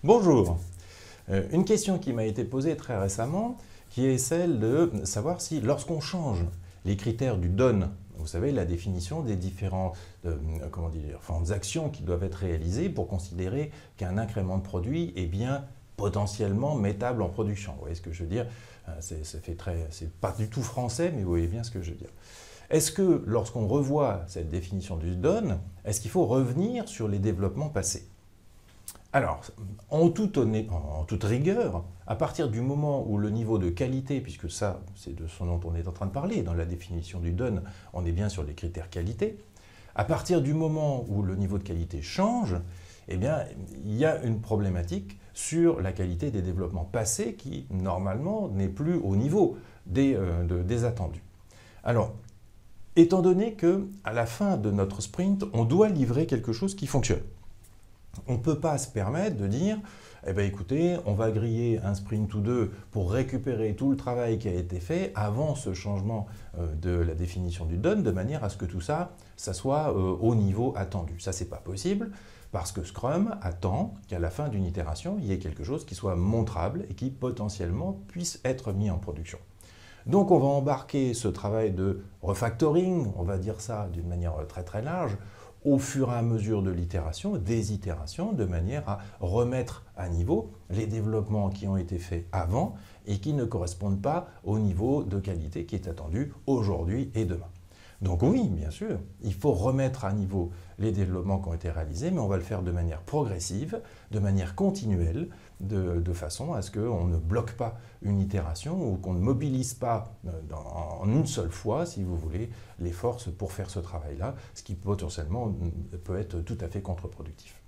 Bonjour. Une question qui m'a été posée très récemment, qui est celle de savoir si lorsqu'on change les critères du DONE, vous savez, la définition des différentes actions qui doivent être réalisées pour considérer qu'un incrément de produit est bien potentiellement mettable en production. Vous voyez ce que je veux dire? C'est pas du tout français, mais vous voyez bien ce que je veux dire. Est-ce que lorsqu'on revoit cette définition du DONE, est-ce qu'il faut revenir sur les développements passés? Alors, en toute rigueur, à partir du moment où le niveau de qualité, puisque ça, c'est de ce dont on est en train de parler, dans la définition du DONE, on est bien sur les critères qualité, à partir du moment où le niveau de qualité change, eh bien, il y a une problématique sur la qualité des développements passés qui, normalement, n'est plus au niveau des attendus. Alors, étant donné qu'à la fin de notre sprint, on doit livrer quelque chose qui fonctionne, on ne peut pas se permettre de dire eh bien, écoutez, on va griller un sprint ou deux pour récupérer tout le travail qui a été fait avant ce changement de la définition du DONE, de manière à ce que tout ça, ça soit au niveau attendu. Ça, c'est pas possible, parce que Scrum attend qu'à la fin d'une itération, il y ait quelque chose qui soit montrable et qui potentiellement puisse être mis en production. Donc on va embarquer ce travail de refactoring, on va dire ça d'une manière très très large, au fur et à mesure de l'itération, des itérations, de manière à remettre à niveau les développements qui ont été faits avant et qui ne correspondent pas au niveau de qualité qui est attendu aujourd'hui et demain. Donc oui, bien sûr, il faut remettre à niveau les développements qui ont été réalisés, mais on va le faire de manière progressive, de manière continuelle, de façon à ce qu'on ne bloque pas une itération ou qu'on ne mobilise pas en une seule fois, si vous voulez, les forces pour faire ce travail-là, ce qui potentiellement peut être tout à fait contre-productif.